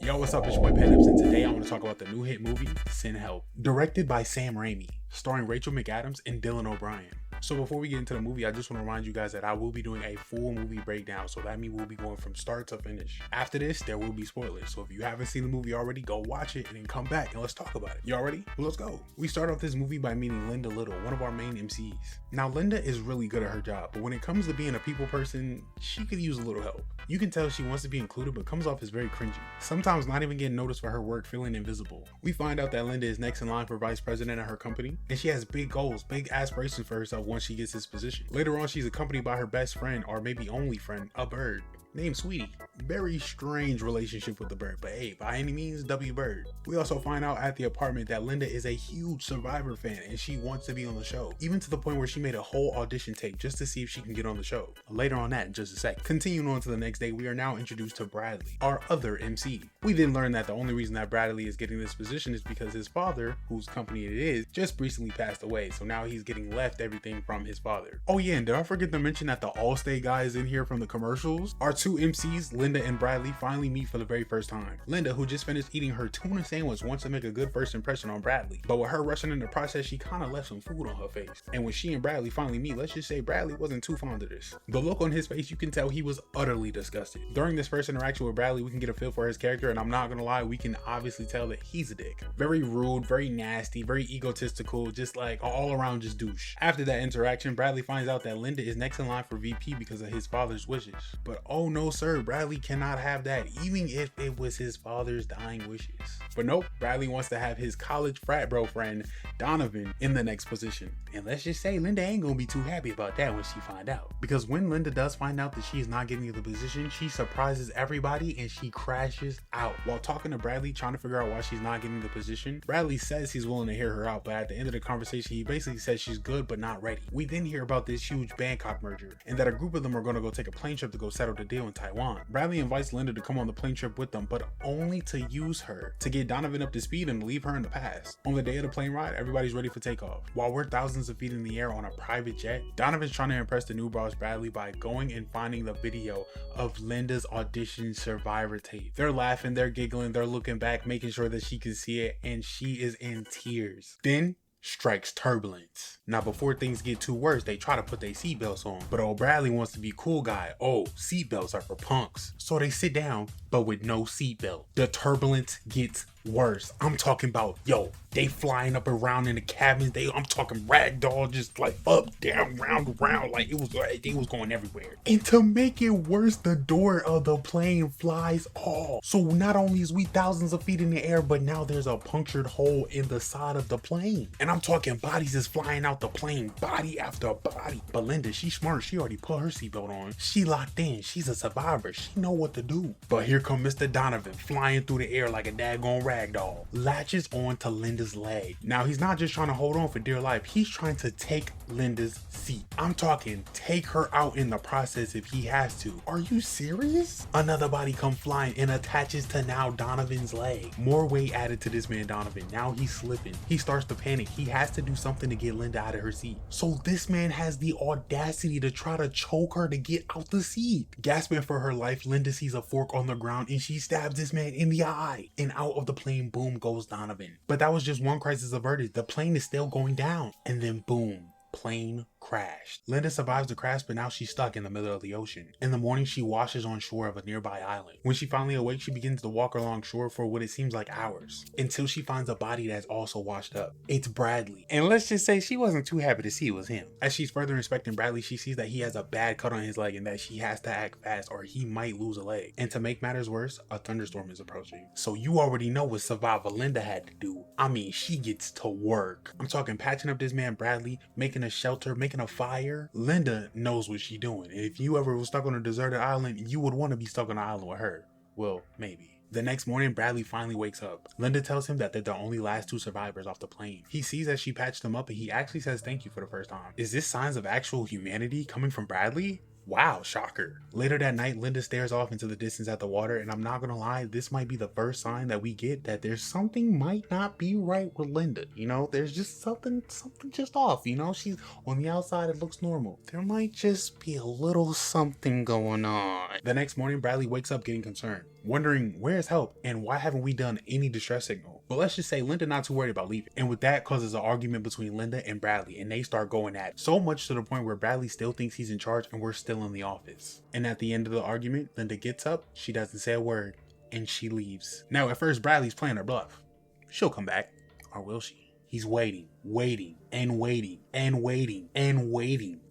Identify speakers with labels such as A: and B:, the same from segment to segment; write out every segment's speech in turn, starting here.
A: Yo, what's up? It's your boy Panips, and today I want to talk about the new hit movie, Sin Help, directed by Sam Raimi, starring Rachel McAdams and Dylan O'Brien. So before we get into the movie, I just want to remind you guys that I will be doing a full movie breakdown, so that means we'll be going from start to finish. After this, there will be spoilers, so if you haven't seen the movie already, go watch it and then come back and let's talk about it. Y'all ready? Well, let's go. We start off this movie by meeting Linda Little, one of our main MCs. Now, Linda is really good at her job, but when it comes to being a people person, she could use a little help. You can tell she wants to be included, but comes off as very cringy. Sometimes not even getting noticed for her work, feeling invisible. We find out that Linda is next in line for vice president at her company, and she has big goals, big aspirations for herself once she gets this position. Later on, she's accompanied by her best friend, or maybe only friend, a bird named Sweetie. Very strange relationship with the bird, but hey, by any means, W Bird. We also find out at the apartment that Linda is a huge Survivor fan and she wants to be on the show, even to the point where she made a whole audition tape just to see if she can get on the show. Later on that in just a sec. Continuing on to the next day, we are now introduced to Bradley, our other MC. We then learn that the only reason that Bradley is getting this position is because his father, whose company it is, just recently passed away, so now he's getting left everything from his father. Oh yeah, and did I forget to mention that the Allstate guy is in here from the commercials? Our two MCs, Linda and Bradley, finally meet for the very first time. Linda, who just finished eating her tuna sandwich, wants to make a good first impression on Bradley, but with her rushing in the process, she kind of left some food on her face. And when she and Bradley finally meet, let's just say Bradley wasn't too fond of this. The look on his face, you can tell he was utterly disgusted. During this first interaction with Bradley, we can get a feel for his character, and I'm not gonna lie, we can obviously tell that he's a dick. Very rude, very nasty, very egotistical, just like all around just douche. After that interaction, Bradley finds out that Linda is next in line for VP because of his father's wishes. But oh no sir, Bradley cannot have that, even if it was his father's dying wishes. But nope, Bradley wants to have his college frat bro friend Donovan in the next position. And let's just say Linda ain't gonna be too happy about that when she find out. Because when Linda does find out that she is not getting the position, she surprises everybody and she crashes out. While talking to Bradley, trying to figure out why she's not getting the position, Bradley says he's willing to hear her out, but at the end of the conversation, he basically says she's good but not ready. We then hear about this huge Bangkok merger, and that a group of them are gonna go take a plane trip to go settle the deal in Taiwan. Bradley invites Linda to come on the plane trip with them, but only to use her to get Donovan up to speed and leave her in the past. On the day of the plane ride, everybody's ready for takeoff. While we're thousands of feet in the air on a private jet, Donovan's trying to impress the new boss Bradley by going and finding the video of Linda's audition Survivor tape. They're laughing, they're giggling, they're looking back, making sure that she can see it, and she is in tears. Then strikes turbulence. Now before things get too worse, they try to put their seatbelts on, but old Bradley wants to be cool guy. Oh, seatbelts are for punks. So they sit down, but with no seatbelt. The turbulence gets worse. I'm talking about, yo, they flying up around in the cabins. I'm talking ragdoll, just like up, down, round, around, like they was going everywhere. And to make it worse, the door of the plane flies off. So not only is we thousands of feet in the air, but now there's a punctured hole in the side of the plane. And I'm talking bodies is flying out the plane, body after body. But Linda, she's smart. She already put her seatbelt on. She locked in. She's a survivor. She know what to do. But here come Mr. Donovan flying through the air like a daggone ragdoll. Latches on to Linda's leg. Now he's not just trying to hold on for dear life. He's trying to take Linda's seat. I'm talking take her out in the process if he has to. Are you serious? Another body come flying and attaches to now Donovan's leg. More weight added to this man Donovan. Now he's slipping. He starts to panic. He has to do something to get Linda out of her seat. So this man has the audacity to try to choke her to get out the seat. Gasping for her life, Linda sees a fork on the ground and she stabs this man in the eye. And out of the plane, boom goes Donovan. But that was just one crisis averted. The plane is still going down. And then boom, plane crashed. Linda survives the crash, but now she's stuck in the middle of the ocean. In the morning, she washes on shore of a nearby island. When she finally awakes, she begins to walk along shore for what it seems like hours, until she finds a body that's also washed up. It's Bradley. And let's just say she wasn't too happy to see it was him. As she's further inspecting Bradley, she sees that he has a bad cut on his leg and that she has to act fast or he might lose a leg. And to make matters worse, a thunderstorm is approaching. So you already know what survivor Linda had to do. I mean, she gets to work. I'm talking patching up this man Bradley, making a shelter, making a fire. Linda knows what she's doing. And if you ever was stuck on a deserted island, you would want to be stuck on an island with her. Well, maybe. The next morning, Bradley finally wakes up. Linda tells him that they're the only last two survivors off the plane. He sees that she patched them up and he actually says thank you for the first time. Is this signs of actual humanity coming from Bradley? Wow, shocker. Later that night, Linda stares off into the distance at the water, and I'm not gonna lie, this might be the first sign that we get that there's something might not be right with Linda. You know, there's just something just off. You know, she's on the outside, it looks normal. There might just be a little something going on. The next morning, Bradley wakes up getting concerned, wondering where's help and why haven't we done any distress signal. But let's just say Linda not too worried about leaving. And with that causes an argument between Linda and Bradley, and they start going at it. So much to the point where Bradley still thinks he's in charge and we're still in the office. And at the end of the argument, Linda gets up, she doesn't say a word, and she leaves. Now at first Bradley's playing her bluff. She'll come back. Or will she? He's waiting.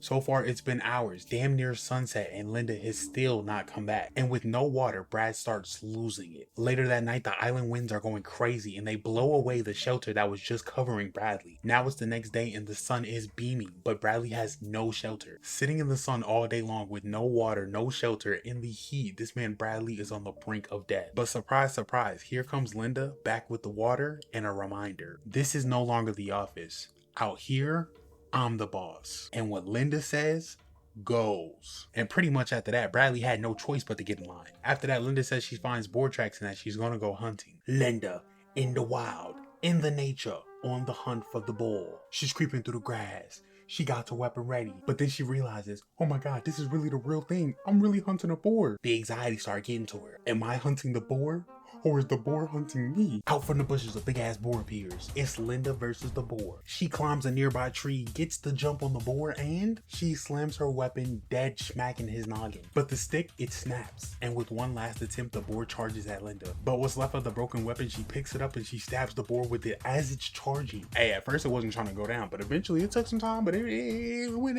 A: So far it's been hours, damn near sunset, and Linda has still not come back. And with no water, Brad starts losing it. Later that night, the island winds are going crazy and they blow away the shelter that was just covering Bradley. Now it's the next day and the sun is beaming, but Bradley has no shelter. Sitting in the sun all day long with no water, no shelter, in the heat, this man Bradley is on the brink of death. But surprise, surprise, here comes Linda back with the water and a reminder. This is no longer the office. Out here, I'm the boss. And what Linda says goes. And pretty much after that, Bradley had no choice but to get in line. After that, Linda says she finds boar tracks and that she's gonna go hunting. Linda, in the wild, in the nature, on the hunt for the boar. She's creeping through the grass. She got her weapon ready, but then she realizes, oh my god, this is really the real thing. I'm really hunting a boar. The anxiety started getting to her. Am I hunting the boar? Or is the boar hunting me? Out from the bushes, a big ass boar appears. It's Linda versus the boar. She climbs a nearby tree, gets the jump on the boar, and she slams her weapon dead smack in his noggin. But the stick, it snaps. And with one last attempt, the boar charges at Linda. But what's left of the broken weapon, she picks it up and she stabs the boar with it as it's charging. Hey, at first it wasn't trying to go down, but eventually it took some time, but it went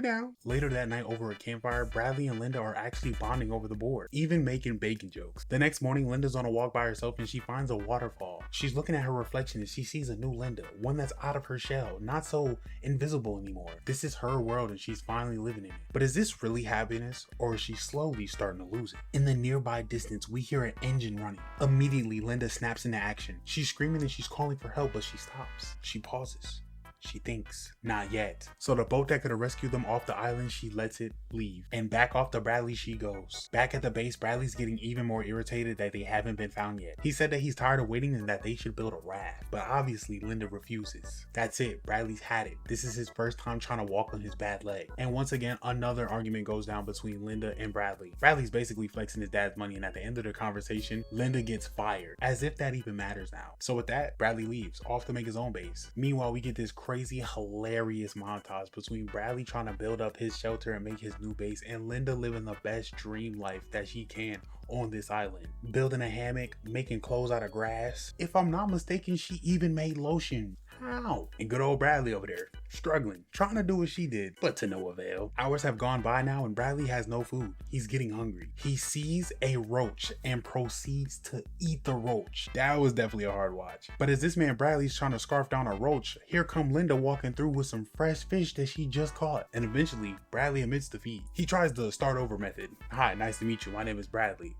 A: down. Later that night over a campfire, Bradley and Linda are actually bonding over the boar, even making bacon jokes. The next morning, Linda's on a walk by herself and she finds a waterfall. She's looking at her reflection and she sees a new Linda, one that's out of her shell, not so invisible anymore. This is her world and she's finally living in it. But is this really happiness, or is she slowly starting to lose it? In the nearby distance, we hear an engine running. Immediately, Linda snaps into action. She's screaming and she's calling for help, but she stops. She pauses. She thinks, not yet. So the boat that could have rescued them off the island, she lets it leave. And back off to Bradley she goes. Back at the base, Bradley's getting even more irritated that they haven't been found yet. He said that he's tired of waiting and that they should build a raft. But obviously Linda refuses. That's it, Bradley's had it. This is his first time trying to walk on his bad leg. And once again, another argument goes down between Linda and Bradley. Bradley's basically flexing his dad's money, and at the end of the conversation, Linda gets fired. As if that even matters now. So with that, Bradley leaves, off to make his own base. Meanwhile, we get this crazy, hilarious montage between Bradley trying to build up his shelter and make his new base, and Linda living the best dream life that she can on this island. Building a hammock, making clothes out of grass. If I'm not mistaken, she even made lotion. How? And good old Bradley over there, struggling, trying to do what she did, but to no avail. Hours have gone by now and Bradley has no food. He's getting hungry. He sees a roach and proceeds to eat the roach. That was definitely a hard watch. But as this man Bradley's trying to scarf down a roach, here come Linda walking through with some fresh fish that she just caught. And eventually, Bradley admits defeat. He tries the start over method. Hi, nice to meet you. My name is Bradley.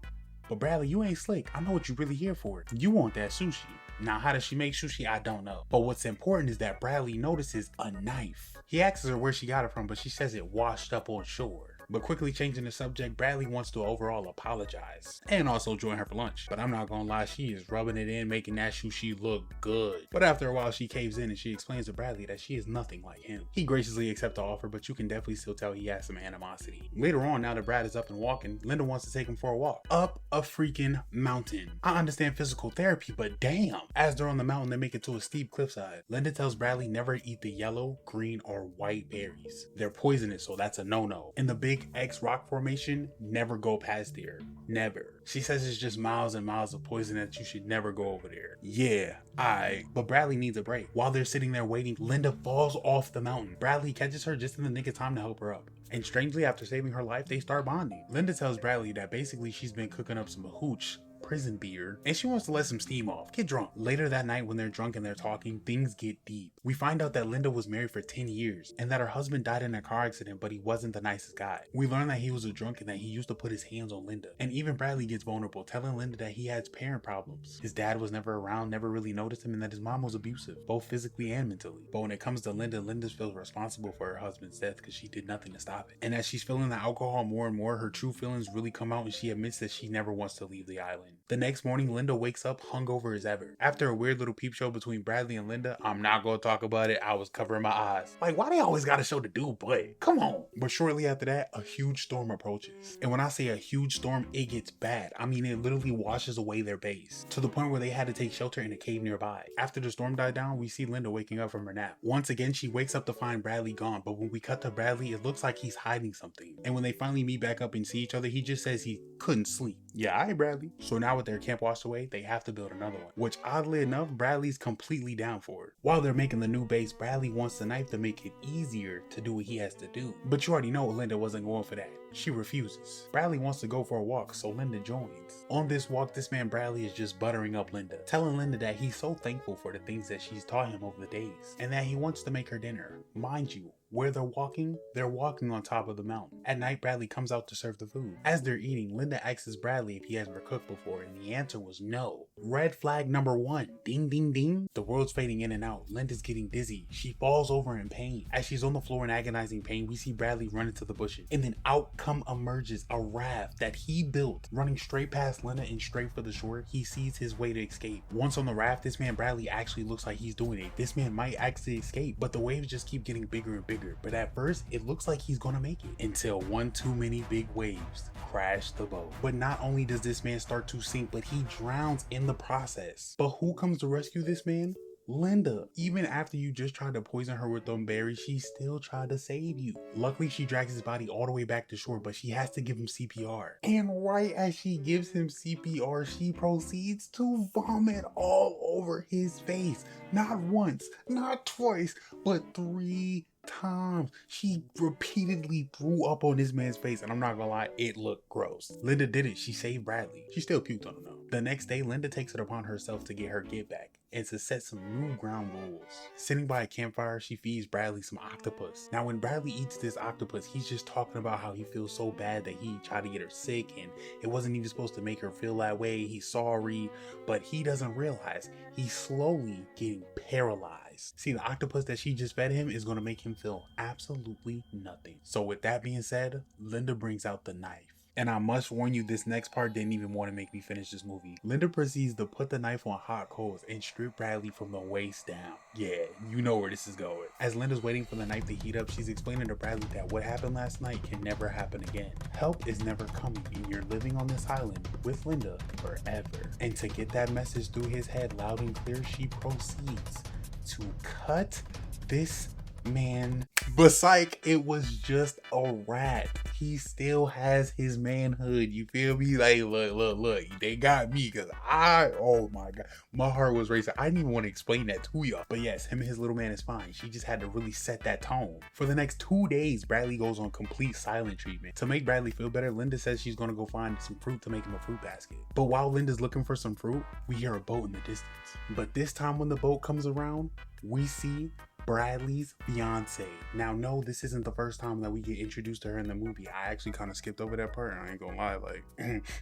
A: But Bradley, you ain't slick. I know what you really here for. You want that sushi. Now, how does she make sushi? I don't know. But what's important is that Bradley notices a knife. He asks her where she got it from, but she says it washed up on shore. But quickly changing the subject, Bradley wants to overall apologize and also join her for lunch. But I'm not gonna lie, she is rubbing it in, making that sushi look good. But after a while, she caves in and she explains to Bradley that she is nothing like him. He graciously accepts the offer, but you can definitely still tell he has some animosity. Later on, now that Brad is up and walking, Linda wants to take him for a walk up a freaking mountain. I understand physical therapy, but damn. As they're on the mountain, they make it to a steep cliffside. Linda tells Bradley never eat the yellow, green, or white berries. They're poisonous, so that's a no-no. In the big X rock formation, never go past there. Never. She says it's just miles and miles of poison that you should never go over there. Yeah, but Bradley needs a break. While they're sitting there waiting, Linda falls off the mountain. Bradley catches her just in the nick of time to help her up. And strangely, after saving her life, they start bonding. Linda tells Bradley that basically she's been cooking up some hooch prison beer, and she wants to let some steam off, get drunk. Later that night when they're drunk and they're talking, things get deep. We find out that Linda was married for 10 years and that her husband died in a car accident, but he wasn't the nicest guy. We learn that he was a drunk and that he used to put his hands on Linda. And even Bradley gets vulnerable, telling Linda that he has parent problems. His dad was never around, never really noticed him, and that his mom was abusive, both physically and mentally. But when it comes to Linda, Linda feels responsible for her husband's death because she did nothing to stop it. And as she's feeling the alcohol more and more, her true feelings really come out and she admits that she never wants to leave the island. The next morning, Linda wakes up hungover as ever. After a weird little peep show between Bradley and Linda, I'm not gonna talk about it, I was covering my eyes. Like, why they always gotta show the dude butt? Come on. But shortly after that, a huge storm approaches. And when I say a huge storm, it gets bad. I mean, it literally washes away their base, to the point where they had to take shelter in a cave nearby. After the storm died down, we see Linda waking up from her nap. Once again, she wakes up to find Bradley gone, but when we cut to Bradley, it looks like he's hiding something. And when they finally meet back up and see each other, he just says he couldn't sleep. Yeah, alright, Bradley. So now with their camp washed away, they have to build another one, which oddly enough, Bradley's completely down for it. While they're making the new base, Bradley wants the knife to make it easier to do what he has to do. But you already know Linda wasn't going for that. She refuses. Bradley wants to go for a walk, so Linda joins. On this walk, this man Bradley is just buttering up Linda, telling Linda that he's so thankful for the things that she's taught him over the days, and that he wants to make her dinner. Mind you, where they're walking on top of the mountain. At night, Bradley comes out to serve the food. As they're eating, Linda asks Bradley if he has ever cooked before, and the answer was no. Red flag number 1. Ding, ding, ding. The world's fading in and out. Linda's getting dizzy. She falls over in pain. As she's on the floor in agonizing pain, we see Bradley run into the bushes, and then out emerges a raft that he built. Running straight past Linda and straight for the shore, he sees his way to escape. Once on the raft, this man Bradley actually looks like he's doing it. This man might actually escape, but the waves just keep getting bigger and bigger. But at first, it looks like he's gonna make it, until one too many big waves crash the boat. But not only does this man start to sink, but he drowns in the process. But who comes to rescue this man? Linda. Even after you just tried to poison her with them berries, she still tried to save you. Luckily, she drags his body all the way back to shore, but she has to give him CPR. And right as she gives him CPR, she proceeds to vomit all over his face. Not once, not twice, but 3 times. She repeatedly threw up on this man's face, and I'm not gonna lie, it looked gross. Linda did it. She saved Bradley. She still puked on him though. The next day, Linda takes it upon herself to get her get back and to set some new ground rules. Sitting by a campfire, she feeds Bradley some octopus. Now when Bradley eats this octopus, he's just talking about how he feels so bad that he tried to get her sick and it wasn't even supposed to make her feel that way. He's sorry, but he doesn't realize he's slowly getting paralyzed. See, the octopus that she just fed him is going to make him feel absolutely nothing. So with that being said, Linda brings out the knife. And I must warn you, this next part didn't even want to make me finish this movie. Linda proceeds to put the knife on hot coals and strip Bradley from the waist down. Yeah, you know where this is going. As Linda's waiting for the knife to heat up, she's explaining to Bradley that what happened last night can never happen again. Help is never coming and you're living on this island with Linda forever. And to get that message through his head loud and clear, she proceeds to cut this man. But psych, it was just a rat. He still has his manhood. You feel me? Like, look. They got me because oh my God. My heart was racing. I didn't even want to explain that to y'all. But yes, him and his little man is fine. She just had to really set that tone. For the next 2 days, Bradley goes on complete silent treatment. To make Bradley feel better, Linda says she's going to go find some fruit to make him a fruit basket. But while Linda's looking for some fruit, we hear a boat in the distance. But this time when the boat comes around, we see Bradley's fiance. Now, no, this isn't the first time that we get introduced to her in the movie. I actually kind of skipped over that part. I ain't gonna lie, like,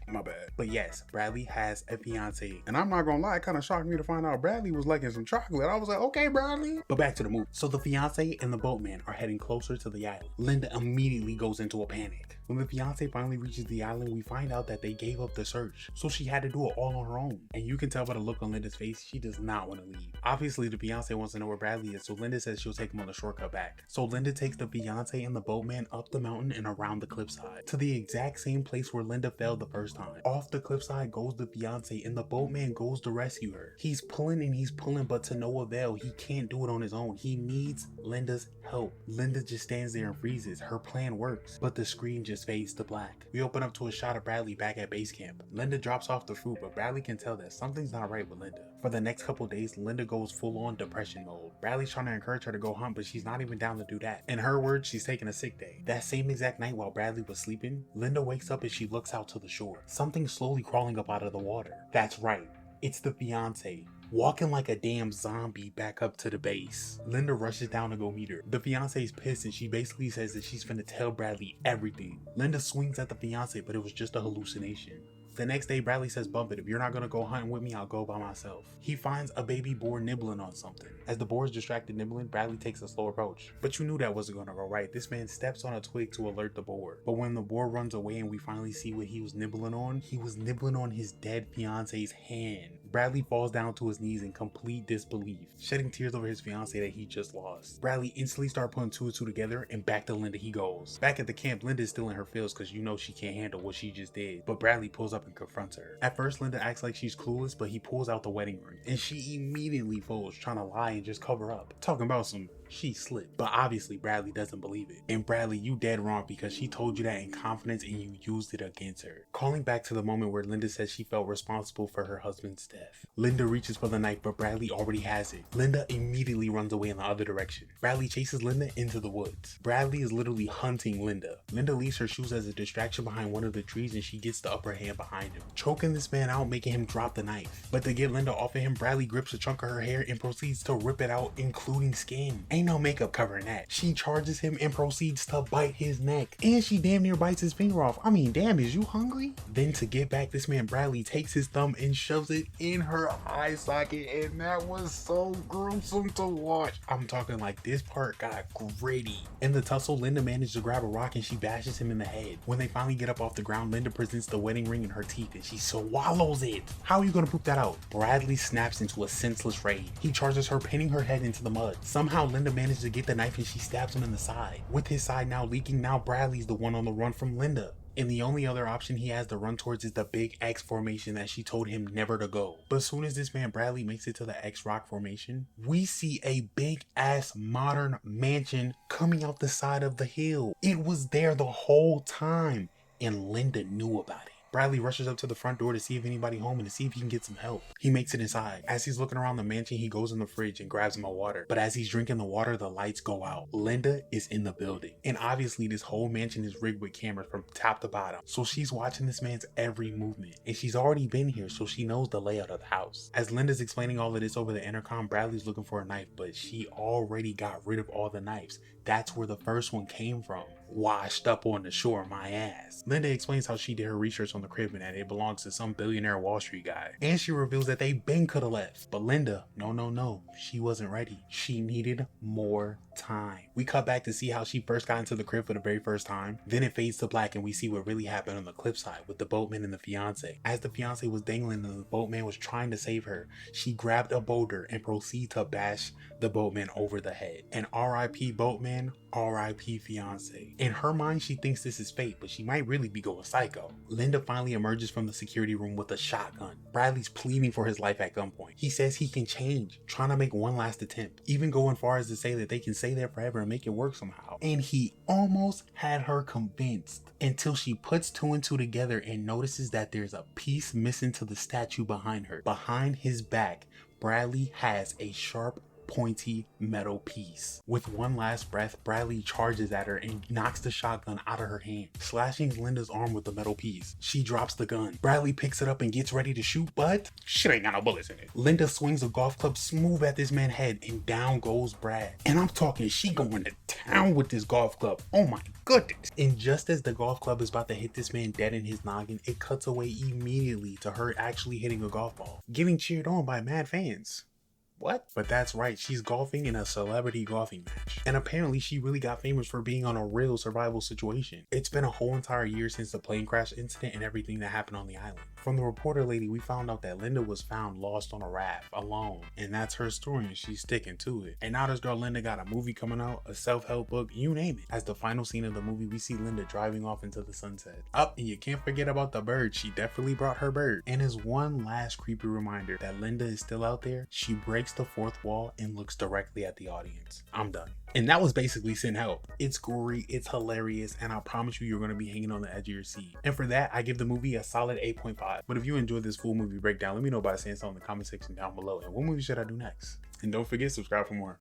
A: my bad. But yes, Bradley has a fiance. And I'm not gonna lie, it kind of shocked me to find out Bradley was liking some chocolate. I was like, okay, Bradley. But back to the movie. So the fiance and the boatman are heading closer to the island. Linda immediately goes into a panic. When the fiance finally reaches the island, we find out that they gave up the search. So she had to do it all on her own. And you can tell by the look on Linda's face, she does not want to leave. Obviously, the fiance wants to know where Bradley is, so Linda says she'll take him on the shortcut back. So Linda takes the fiance and the boatman up the mountain and around the cliffside to the exact same place where Linda fell the first time. Off the cliffside goes the fiance and the boatman goes to rescue her. He's pulling and he's pulling, but to no avail. He can't do it on his own. He needs Linda's help. Linda just stands there and freezes. Her plan works, but the screen just fades to black. We open up to a shot of Bradley back at base camp. Linda drops off the fruit, but Bradley can tell that something's not right with Linda. For the next couple days, Linda goes full on depression mode. Bradley's trying to encourage her to go hunt, but she's not even down to do that. In her words, she's taking a sick day. That same exact night while Bradley was sleeping, Linda wakes up and she looks out to the shore. Something slowly crawling up out of the water. That's right, it's the fiance, walking like a damn zombie back up to the base. Linda rushes down to go meet her. The fiance is pissed and she basically says that she's finna tell Bradley everything. Linda swings at the fiance, but it was just a hallucination. The next day, Bradley says, "Bump it, if you're not gonna go hunting with me, I'll go by myself." He finds a baby boar nibbling on something. As the boar is distracted nibbling, Bradley takes a slow approach. But you knew that wasn't gonna go right. This man steps on a twig to alert the boar. But when the boar runs away and we finally see what he was nibbling on, he was nibbling on his dead fiance's hand. Bradley falls down to his knees in complete disbelief, shedding tears over his fiance that he just lost. Bradley instantly starts putting two and two together, and back to Linda he goes. Back at the camp, Linda is still in her feels because you know she can't handle what she just did, but Bradley pulls up and confronts her. At first, Linda acts like she's clueless, but he pulls out the wedding ring, and she immediately folds, trying to lie and just cover up. Talking about some she slipped. But obviously Bradley doesn't believe it. And Bradley, you dead wrong because she told you that in confidence and you used it against her. Calling back to the moment where Linda says she felt responsible for her husband's death. Linda reaches for the knife, but Bradley already has it. Linda immediately runs away in the other direction. Bradley chases Linda into the woods. Bradley is literally hunting Linda. Linda leaves her shoes as a distraction behind one of the trees and she gets the upper hand behind him, choking this man out, making him drop the knife. But to get Linda off of him, Bradley grips a chunk of her hair and proceeds to rip it out, including skin. Ain't no makeup covering that. She charges him and proceeds to bite his neck. And she damn near bites his finger off. I mean, damn, is you hungry? Then to get back, this man Bradley takes his thumb and shoves it in her eye socket, and that was so gruesome to watch. I'm talking like this part got gritty. In the tussle, Linda managed to grab a rock and she bashes him in the head. When they finally get up off the ground, Linda presents the wedding ring in her teeth and she swallows it. How are you gonna poop that out? Bradley snaps into a senseless rage. He charges her, pinning her head into the mud. Somehow Linda manages to get the knife and she stabs him in the side. With his side now leaking, now Bradley's the one on the run from Linda. And the only other option he has to run towards is the big X formation that she told him never to go. But as soon as this man Bradley makes it to the X rock formation, we see a big ass modern mansion coming out the side of the hill. It was there the whole time and Linda knew about it. Bradley rushes up to the front door to see if anybody home and to see if he can get some help. He makes it inside. As he's looking around the mansion, he goes in the fridge and grabs him a water. But as he's drinking the water, the lights go out. Linda is in the building. And obviously this whole mansion is rigged with cameras from top to bottom. So she's watching this man's every movement. And she's already been here, so she knows the layout of the house. As Linda's explaining all of this over the intercom, Bradley's looking for a knife, but she already got rid of all the knives. That's where the first one came from. Washed up on the shore, my ass. Linda explains how she did her research on the crib and that it belongs to some billionaire Wall Street guy. And she reveals that they been coulda left. But Linda, no, she wasn't ready. She needed more time. We cut back to see how she first got into the crib for the very first time. Then it fades to black and we see what really happened on the cliffside with the boatman and the fiance. As the fiance was dangling and the boatman was trying to save her, she grabbed a boulder and proceeded to bash the boatman over the head. And RIP boatman, RIP fiance. In her mind, she thinks this is fate, but she might really be going psycho. Linda finally emerges from the security room with a shotgun. Bradley's pleading for his life at gunpoint. He says he can change, trying to make one last attempt, even going far as to say that they can stay there forever and make it work somehow. And he almost had her convinced until she puts two and two together and notices that there's a piece missing to the statue behind her. Behind his back, Bradley has a sharp, pointy metal piece. With one last breath, Bradley charges at her and knocks the shotgun out of her hand, slashing Linda's arm with the metal piece. She drops the gun. Bradley picks it up and gets ready to shoot, but shit ain't got no bullets in it. Linda swings a golf club smooth at this man's head and down goes Brad. And I'm talking, she going to town with this golf club. Oh my goodness. And just as the golf club is about to hit this man dead in his noggin, it cuts away immediately to her actually hitting a golf ball, getting cheered on by mad fans. What? But that's right, she's golfing in a celebrity golfing match. And apparently she really got famous for being on a real survival situation. It's been a whole entire year since the plane crash incident and everything that happened on the island. From the reporter lady, we found out that Linda was found lost on a raft, alone. And that's her story and she's sticking to it. And now this girl Linda got a movie coming out, a self-help book, you name it. As the final scene of the movie, we see Linda driving off into the sunset. Up, and you can't forget about the bird. She definitely brought her bird. And as one last creepy reminder that Linda is still out there, she breaks the fourth wall and looks directly at the audience. I'm done. And that was basically Send Help. It's gory, it's hilarious, and I promise you're going to be hanging on the edge of your seat. And for that, I give the movie a solid 8.5. But if you enjoyed this full movie breakdown, let me know by saying so in the comment section down below. And what movie should I do next? And don't forget, subscribe for more.